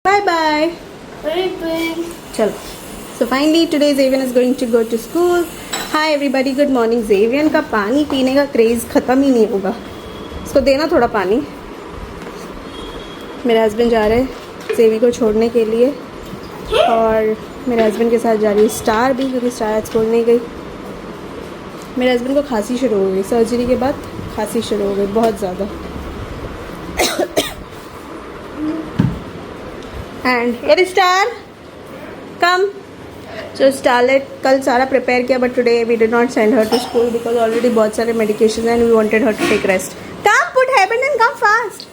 Bye bye. Bye. चलो. So finally today Xavier is going to go to school. Hi everybody, good morning. Xavier का पानी पीने का craze ख़त्म ही नहीं होगा. इसको देना थोड़ा पानी. मेरे हस्बैंड जा रहे हैं Xavier को छोड़ने के लिए और मेरे हस्बैंड के साथ जा रही है स्टार भी, क्योंकि स्टार आज स्कूल नहीं गई. मेरे हस्बैंड को खांसी शुरू हो गई. सर्जरी के बाद खांसी शुरू हो गई बहुत ज़्यादा. एंड ये स्टार कम. जो स्टारलेट कल सारा प्रिपेयर किया, but today we did not send her to school because already बहुत सारे medication and we wanted her to take rest. Come put habit and come fast.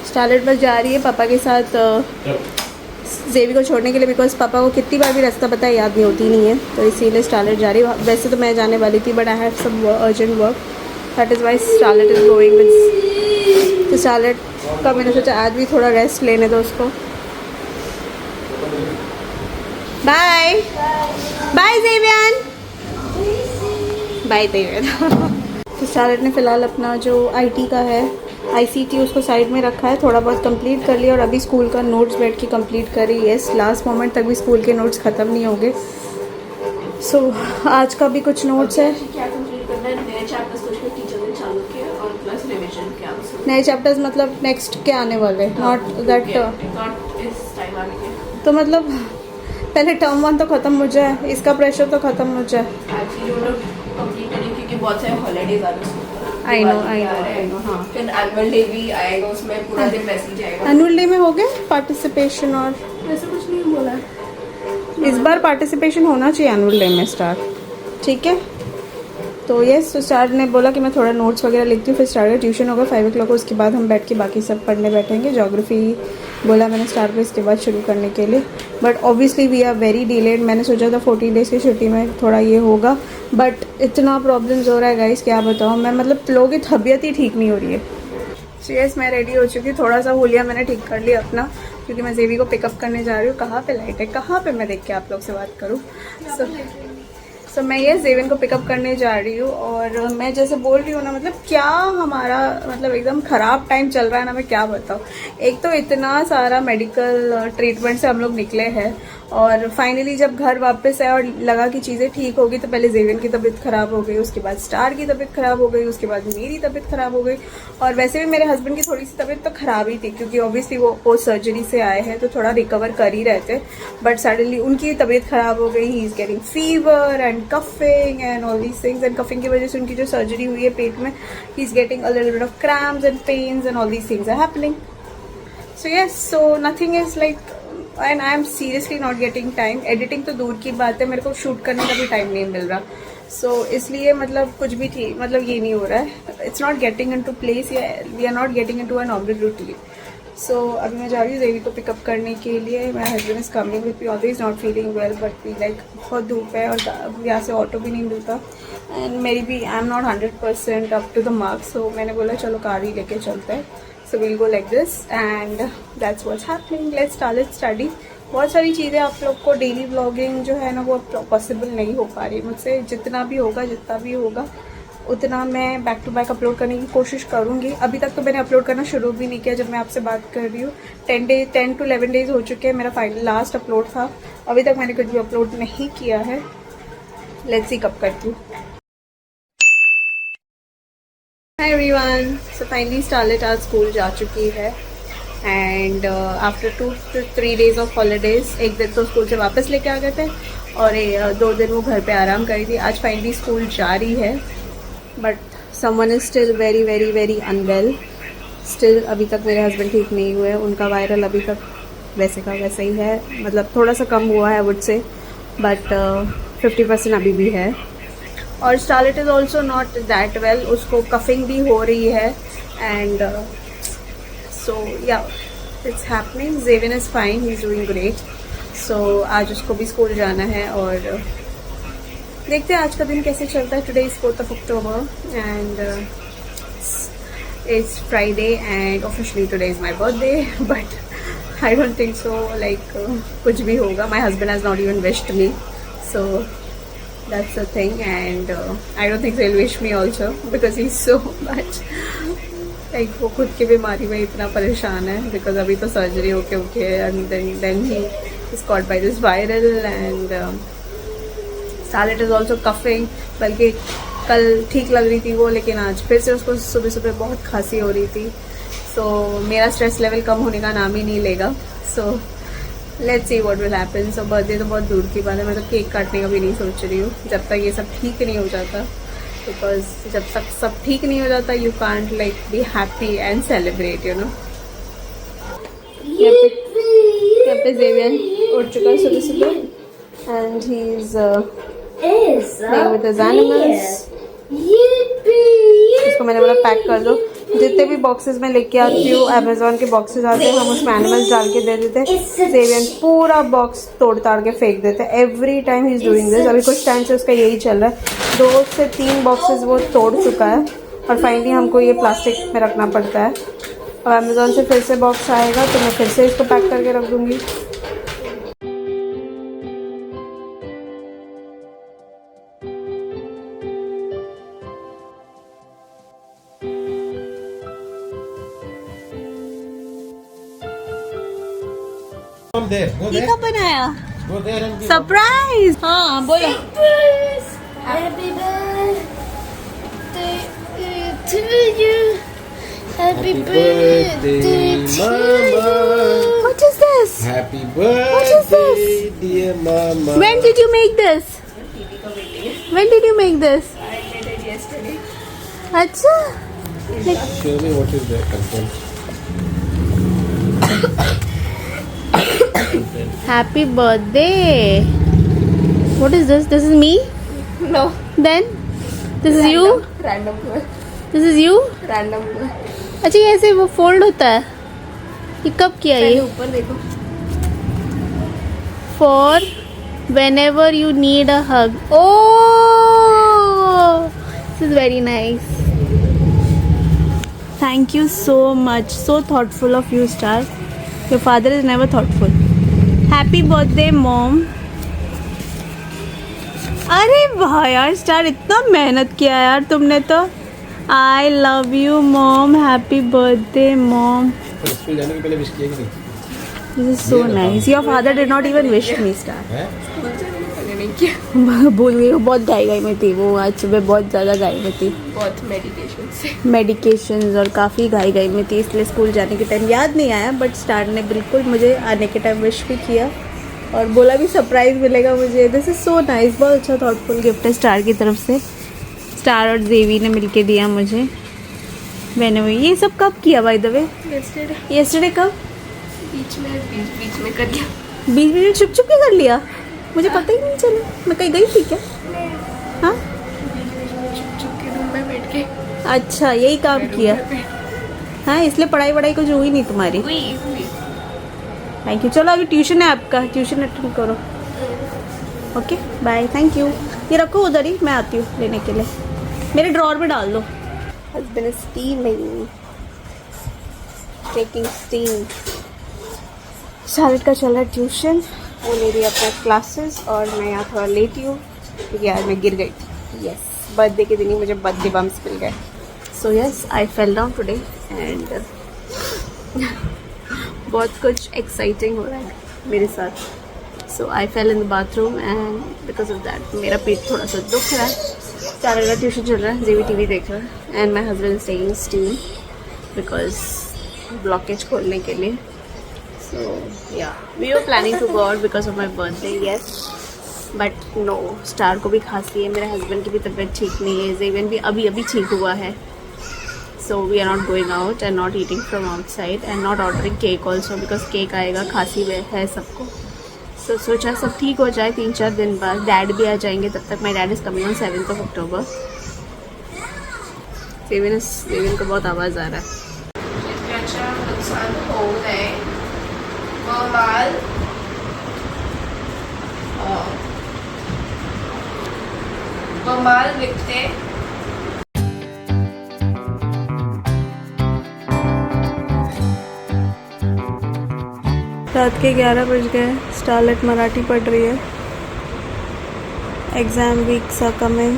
Starlett बस जा रही है पापा के साथ जेवी को छोड़ने के लिए, बिकॉज पापा को कितनी बार भी रास्ता पता है याद नहीं होती नहीं है, तो इसीलिए स्टारलेट जा रही है. वैसे तो मैं जाने वाली थी but I have some urgent work, that is why Starlett is going with. तो स्टारलेट का मैंने सोचा आज भी थोड़ा रेस्ट लेने दो उसको. Bye bye Jevian. Bye Jevian. तो स्टारलेट ने फ़िलहाल अपना जो IT का है ICT उसको साइड में रखा है, थोड़ा बहुत कंप्लीट कर लिया और अभी स्कूल का नोट्स बैठ के कंप्लीट कर रही है. लास्ट मोमेंट तक भी स्कूल के नोट्स ख़त्म नहीं होंगे. सो आज का भी कुछ नोट्स है. क्या कंप्लीट करना है? नए चैप्टर्स कुछ भी टीचर ने चालू किए और प्लस रिवीजन क्या. नए चैप्टर्स मतलब नेक्स्ट के आने वाले, नॉट दैट. नॉट इस टाइम आने के. तो मतलब पहले टर्म 1 तो ख़त्म हो जाए, इसका प्रेशर तो ख़त्म हो जाए. एक्चुअली वो लोग कंप्लीट करेंगे क्योंकि बहुत सारे हॉलीडेज आ रहे हैं. I know. हाँ, फिर एनुअल डे भी आएगा, उसमें पूरा दिन मैसेज आएगा. एनुअल डे में हो गए पार्टिसिपेशन और वैसे कुछ नहीं बोला है. इस बार पार्टिसिपेशन होना चाहिए एनुअल डे में स्टार. ठीक है. तो यस, तो स्टार ने बोला कि मैं थोड़ा नोट्स वगैरह लिखती हूँ, फिर स्टार का ट्यूशन होगा 5 o'clock को. उसके बाद हम बैठ के बाकी सब पढ़ने बैठेंगे. ज्योग्राफी बोला मैंने स्टार को इसके बाद शुरू करने के लिए, but obviously we are very delayed. मैंने सोचा था 14 days की छुट्टी में थोड़ा ये होगा, बट इतना प्रॉब्लम्स हो रहा है गाइस, क्या बताऊँ मैं. मतलब लोगों की तबीयत ही ठीक नहीं हो रही है. सो यस, मैं रेडी हो चुकी. थोड़ा सा हुलिया मैंने ठीक कर लिया अपना, क्योंकि मैं जेवी को पिकअप करने जा रही हूँ. कहाँ पे लाइट है, कहाँ पे मैं देख के आप लोग से बात करूँ. सो मैं ये जेविन को पिकअप करने जा रही हूँ. और मैं जैसे बोल रही हूँ ना, मतलब क्या हमारा मतलब एकदम ख़राब टाइम चल रहा है ना, मैं क्या बताऊँ. एक तो इतना सारा मेडिकल ट्रीटमेंट से हम लोग निकले हैं और फाइनली जब घर वापस आए और लगा कि चीज़ें ठीक होगी, तो पहले जेविन की तबीयत ख़राब हो गई, उसके बाद स्टार की तबीयत ख़राब हो गई, उसके बाद मेरी तबीयत ख़राब हो गई. और वैसे भी मेरे हस्बैंड की थोड़ी सी तबीयत तो ख़राब ही थी, क्योंकि ऑब्वियसली वो पोस्ट सर्जरी से आए हैं तो थोड़ा रिकवर कर ही रहते. बट सडनली उनकी तबीयत ख़राब हो गई. ही is getting fever and coughing and all these things. And coughing की वजह से उनकी जो सर्जरी हुई है पेट में, he is getting a little bit of cramps and pains and all these things are happening. So yes, so nothing is like, and I am seriously not getting time. Editing तो दूर की बात है, मेरे को शूट करने का भी टाइम नहीं मिल रहा. सो इसलिए मतलब कुछ भी थी, मतलब ये नहीं हो रहा है. It's not getting into place, या we are not getting into a normal routine. So अभी मैं जा रही हूँ जेवी को पिकअप करने के लिए. My husband is coming with me, although is not feeling well, but we like बहुत धूप है और यहाँ से ऑटो भी नहीं मिलता. एंड मेरी भी I am not 100% up to the mark. So मैंने बोला चलो कार ही लेके चलते हैं. So we'll go like this and that's what's happening. Let's start study. बहुत सारी चीज़ें आप लोग को डेली व्लॉगिंग जो है ना वो पॉसिबल नहीं हो पा रही मुझसे. जितना भी होगा उतना मैं बैक टू बैक अपलोड करने की कोशिश करूँगी. अभी तक तो मैंने अपलोड करना शुरू भी नहीं किया. जब मैं आपसे बात कर रही हूँ 10 to 11 days हो चुके हैं. मेरा फाइनल लास्ट अपलोड था. अभी तक मैंने कुछ भी अपलोड नहीं किया है. लेट्स सी कब करती हूँ. Hi everyone. So finally Starlett आज स्कूल जा चुकी है and after 2 to 3 days of holidays, एक दिन तो स्कूल से वापस लेके आ गए थे और 2 दिन वो घर पे आराम करी थी. आज फाइनली स्कूल जा रही है, but someone is still very very very unwell. Still अभी तक मेरे हस्बैंड ठीक नहीं हुए. उनका वायरल अभी तक वैसे का वैसे ही है, मतलब थोड़ा सा कम हुआ है वुड से, बट 50% अभी भी है. और Starlet is also not that well. उसको कफिंग भी हो रही है and so yeah it's happening. Jevin is fine, he is doing great. So आज उसको भी स्कूल जाना है और देखते हैं आज का दिन कैसे चलता है. Today is 4th of October and it's Friday and officially today is my birthday, but I don't think so like कुछ भी होगा. My husband has not even wished me, so that's the thing. And I don't think they'll wish me also because he's so much like वो खुद की बीमारी में इतना परेशान है बिकॉज अभी तो सर्जरी होके उठे है and then he is caught by this viral and Starlett is also coughing. बल्कि कल ठीक लग रही थी वो, लेकिन आज फिर से उसको सुबह सुबह बहुत खांसी हो रही थी। सो मेरा स्ट्रेस लेवल कम होने का नाम ही नहीं लेगा। So let's see what will happen. So birthday तो बहुत दूर की बात है, मैं तो केक काटने का भी नहीं सोच रही हूँ जब तक ये सब ठीक नहीं हो जाता, बिकॉज जब तक सब ठीक नहीं हो जाता you can't like be happy and celebrate, you know. यहाँ पे जेवियर उठ चुका है सुबह सुबह and he is playing with his animals. इसको मैंने बोला पैक कर दो। जितने भी बॉक्सेस में लेके आती हूँ, अमेजोन के बॉक्सेस आते हैं, हम उसमें एनिमल्स डाल के दे देते हैं। जेवियन पूरा बॉक्स तोड़ ताड़ के फेंक देते हैं। Every time he is doing this. अभी कुछ टाइम से उसका यही चल रहा है। 2 से 3 बॉक्सेस वो तोड़ चुका है और फाइनली हमको ये प्लास्टिक में रखना पड़ता है। और अमेजोन से फिर से बॉक्स आएगा तो मैं फिर से इसको पैक करके रख दूँगी। From there, go ये there, कब बनाया? go there and give. Surprise. हाँ बोलो। Happy birthday to you. Happy birthday to Mama. What is this? Happy What is birthday, this? dear Mama. When did you make this? When did you make this? I did it yesterday. अच्छा। Show me what is the content. Happy birthday. What is this? This is me? No. Then? This is you? Random girl. This is you? Random girl. अच्छा ये ऐसे वो fold होता है। ये कब किया पहले ये? ऊपर देखो। For whenever you need a hug. Oh, this is very nice. Thank you so much. So thoughtful of you, Star. Your father is never thoughtful. Happy birthday, mom. अरे वाह यार स्टार, इतना मेहनत किया यार तुमने तो। I love you mom, happy birthday mom. पर स्कूल जाने के पहले विश किया कि नहीं? This is so nice. Your father did not even wish me star. हैं? मैंने नहीं किया। भूल गई, वो बहुत गाई में थी। वो आज सुबह बहुत ज़्यादा गाई में थी, बहुत मेडिकेशन से। मेडिकेशंस और काफ़ी गाई में थी, इसलिए स्कूल जाने के टाइम याद नहीं आया। बट स्टार ने बिल्कुल मुझे आने के टाइम विश भी किया और बोला भी सरप्राइज़ मिलेगा मुझे। This is so nice. बहुत अच्छा थॉटफुल गिफ्ट है स्टार की तरफ से। स्टार और जेवी ने मिलके दिया मुझे। मैंने ये सब कब किया बाय द वे? येस्टरडे कब? बीच में कर लिया। बीच में छुप छुप के कर लिया, मुझे पता ही नहीं चला। मैं कहीं गई थी क्या? हाँ चुप के रूम में बैठ के। अच्छा यही काम किया। हाँ इसलिए पढ़ाई कुछ हुई नहीं तुम्हारी। हुई। Thank you. चलो अभी ट्यूशन है आपका, ट्यूशन अटेंड करो। Okay bye, thank you. ये रखो उधर ही, मैं आती हूँ लेने के लिए। मेरे ड्रॉर में डाल दो। Husband is steaming, taking steam. Sharad का चल रहा है ट्यूशन, वो ले रही है अपना क्लासेस और मैं यहाँ थोड़ा लेटी हूँ क्योंकि यार मैं गिर गई थी। यस, बर्थडे के दिन ही मुझे बर्थडे बम्स मिल गए। So yes I fell down today and बहुत कुछ एक्साइटिंग हो रहा है मेरे साथ। So I fell in the bathroom and because of that मेरा पेट थोड़ा सा दुख रहा है। चार का ट्यूशन चल रहा है, जेवी टीवी देख रहा है and my husband is taking steam because blockage खोलने के लिए। So yeah, we were planning to go out because of my birthday, yes. But no, star को भी खांसी है, मेरे हस्बैंड की भी तबीयत ठीक नहीं है, जेवन भी अभी ठीक हुआ है। So we are not going out and not eating from outside and not ordering cake also because cake आएगा, खांसी है सबको। So सोचा सब ठीक हो जाए 3-4 दिन बाद, डैड भी आ जाएंगे तब तक। My dad is coming on 7th of October। जेवन को बहुत आवाज़ आ रहा है। अच्छा नुकसान हो गए। माल माल बिकते। रात के 11 बज गए। स्टारलेट मराठी पढ़ रही है। Exam weeks are coming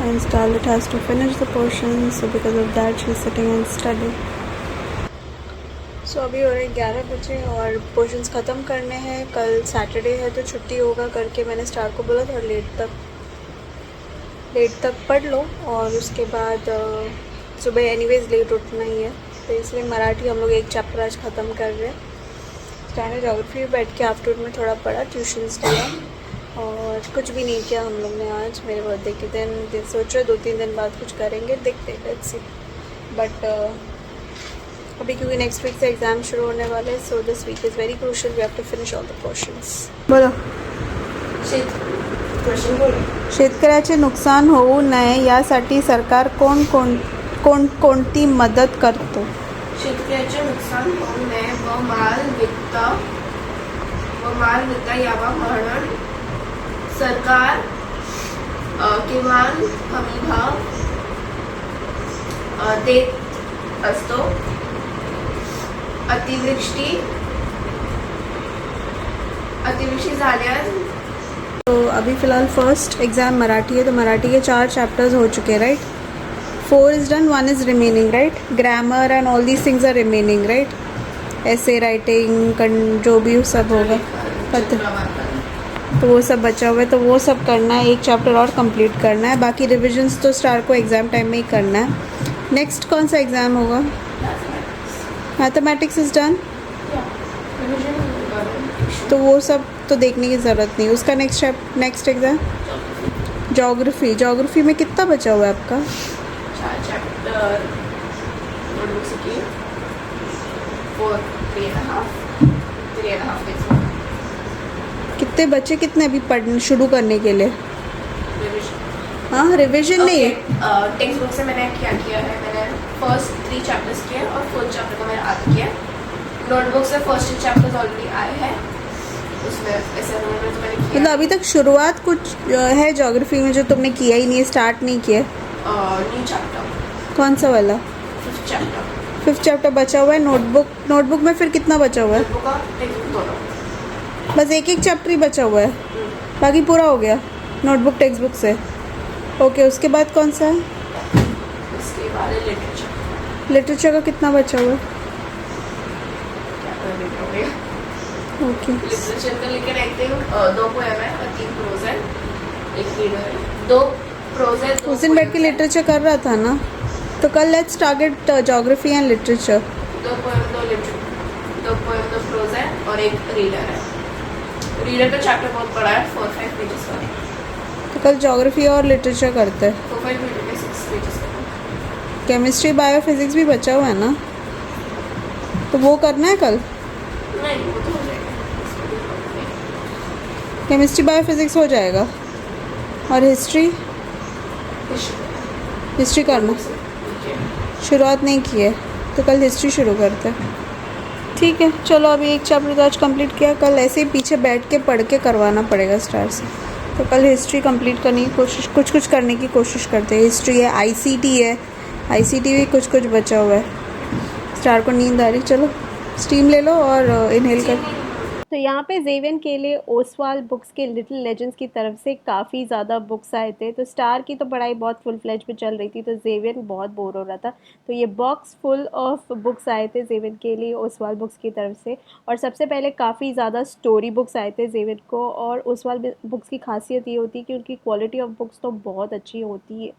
and Starlett has to finish the portion, so because of that she's sitting and studying. सो अभी हो रहे 11 बजे और पोर्शंस ख़त्म करने हैं। कल सैटरडे है तो छुट्टी होगा करके मैंने स्टार को बोला था लेट तक पढ़ लो और उसके बाद सुबह एनीवेज लेट उठना ही है, तो इसलिए मराठी हम लोग एक चैप्टर आज ख़त्म कर रहे हैं। स्टार ने ज्योग्राफी बैठ के आफ्टरनून में थोड़ा पढ़ा, ट्यूशन्स दिया और कुछ भी नहीं किया हम लोग ने आज मेरे बर्थडे के दिन। सोच रहे 2-3 दिन बाद कुछ करेंगे, देखते हैं, लेट्स सी। बट अभी क्योंकि नेक्स्ट वीक से एग्ज़ाम शुरू होने वाले हैं, so this week is very crucial, we have to finish all the portions. बोलो। शेतकऱ्याचे नुकसान होऊ नये यासाठी सरकार कोणती मदत करतो? शेतकऱ्याचे नुकसान होऊ नये व माल विकता यावा म्हणून सरकार किमान हमी भाव देत असतो. अतिवृष्टी झाल्यास तो अभी फ़िलहाल फर्स्ट एग्ज़ाम मराठी है, तो मराठी के 4 चैप्टर्स हो चुके हैं, right? 4 is done, 1 is remaining, right? Grammar and all these things are remaining, right? ऐसे राइटिंग जो भी सब होगा पता, तो वो सब बचा हुआ है, तो वो सब करना है। एक चैप्टर और कंप्लीट करना है, बाकी रिविजन्स तो स्टार को एग्ज़ाम टाइम में ही करना है। नेक्स्ट कौन सा एग्ज़ाम होगा? मैथमेटिक्स इज़ डन, तो वो सब तो देखने की ज़रूरत नहीं। उसका नेक्स्ट एग्ज़ाम ज्योग्राफी में कितना बचा हुआ है आपका? 4 चैप्टर नोटबुक्स की 3.5 कितने बच्चे, कितने अभी पढ़ने शुरू करने के लिए? हाँ, रिविजन नहीं है। टेक्स्ट बुक से मैंने क्या किया है, मैंने फर्स्ट 3 चैप्टर्स किए और 4th चैप्टर का मैंने आधा किया। नोटबुक से फर्स्ट 2 चैप्टर्स ऑलरेडी आए हैं, उसमें ऐसे तो मैंने किया। मतलब अभी तक शुरुआत कुछ है ज्योग्राफी में जो तुमने किया ही नहीं है, स्टार्ट नहीं किया? New chapter. कौन सा वाला? 5th chapter. 5th चैप्टर बचा हुआ है। नोटबुक में फिर कितना बचा हुआ है? नोटबुक और टेक्स्ट बुक दोनों। बस एक चैप्टर ही बचा हुआ है, बाकी पूरा हो गया नोटबुक टेक्स्ट बुक से। ओके, उसके बाद कौन सा है? उसके बाद लिटरेचर का कितना बचा हुआ है? ओके, लिटरेचर का लेकिन आई थिंक 2 पोएम है और 3 प्रोज है, 1 रीडर है, 2 प्रोज है। उस दिन बैठ के लिटरेचर कर रहा था ना, तो कल let's target geography and literature. 2 poem 2 prose है और 1 रीडर है। रीडर का चैप्टर बहुत बड़ा है, 4-5 पेजेस का, तो कल ज्योग्राफी और लिटरेचर करते हैं। 4-5 पेजेस 6 पेजेस का। केमिस्ट्री बायो फिजिक्स भी बचा हुआ है ना, तो वो करना है कल। नहीं, वो तो हो जाएगा। केमिस्ट्री बायो फिजिक्स हो जाएगा और हिस्ट्री करना, शुरुआत नहीं की है, तो कल हिस्ट्री शुरू करते हैं। ठीक है, चलो अभी एक चैप्टर तो आज कंप्लीट किया, कल ऐसे ही पीछे बैठ के पढ़ के करवाना पड़ेगा स्टार से। तो कल हिस्ट्री कंप्लीट करने की कोशिश, कुछ करने की कोशिश करते हैं। हिस्ट्री है, आईसीटी है, आईसीटी भी कुछ बचा हुआ है। स्टार को नींद आ रही, चलो स्टीम ले लो और इनहेल कर। तो यहाँ पे ज़ेवियन के लिए ओसवाल बुक्स के लिटिल लेजेंड्स की तरफ से काफ़ी ज़्यादा बुक्स आए थे। तो स्टार की तो पढ़ाई बहुत फुल फ्लेज पे चल रही थी, तो ज़ेवियन बहुत बोर हो रहा था, तो ये बॉक्स फुल ऑफ बुक्स आए थे ज़ेवियन के लिए ओसवाल बुक्स की तरफ से। और सबसे पहले काफ़ी ज़्यादा स्टोरी बुक्स आए थे ज़ेवियन को। और ओसवाल बुक्स की खासियत ये होती है कि उनकी क्वालिटी ऑफ बुक्स तो बहुत अच्छी होती है,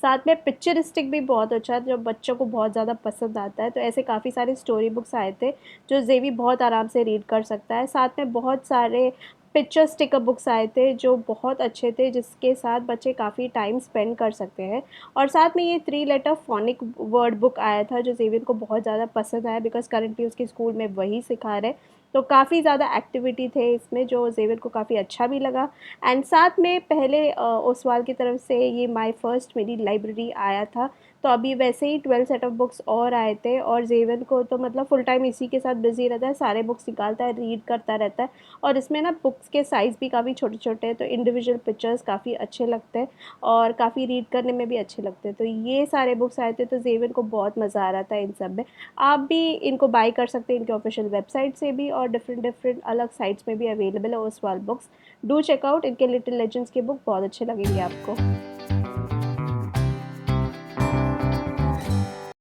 साथ में पिक्चरिस्टिक भी बहुत अच्छा है, जो बच्चों को बहुत ज़्यादा पसंद आता है। तो ऐसे काफ़ी सारे स्टोरी बुक्स आए थे जो ज़ेवी बहुत आराम से रीड कर सकता है। साथ में बहुत सारे पिक्चर स्टिकर बुक्स आए थे जो बहुत अच्छे थे, जिसके साथ बच्चे काफ़ी टाइम स्पेंड कर सकते हैं। और साथ में ये 3 लेटर फोनिक वर्ड बुक आया था जो ज़ेवियन को बहुत ज़्यादा पसंद आया, बिकॉज करंटली उसके स्कूल में वही सिखा रहे। तो काफ़ी ज़्यादा एक्टिविटी थे इसमें जो ज़ेवियन को काफ़ी अच्छा भी लगा। एंड साथ में पहले ओसवाल की तरफ से ये माय फर्स्ट मेरी लाइब्रेरी आया था, तो अभी वैसे ही 12 सेट ऑफ बुक्स और आए थे। और ज़ेवियन को तो मतलब फुल टाइम इसी के साथ बिजी रहता है, सारे बुक्स निकालता है, रीड करता रहता है। और इसमें ना बुक्स के साइज़ भी काफ़ी छोटे छोटे हैं, तो इंडिविजुअल पिक्चर्स काफ़ी अच्छे लगते हैं और काफ़ी रीड करने में भी अच्छे लगते हैं। तो ये सारे बुक्स आए थे, तो ज़ेवियन को बहुत मज़ा आ रहा था इन सब में। आप भी इनको बाय कर सकते हैं इनके ऑफिशियल वेबसाइट से भी, और डिफरेंट अलग साइट्स में भी अवेलेबल है ओसवाल बुक्स। डू चेकआउट, इनके लिटिल लेजेंड्स के बुक बहुत अच्छे लगेंगे आपको।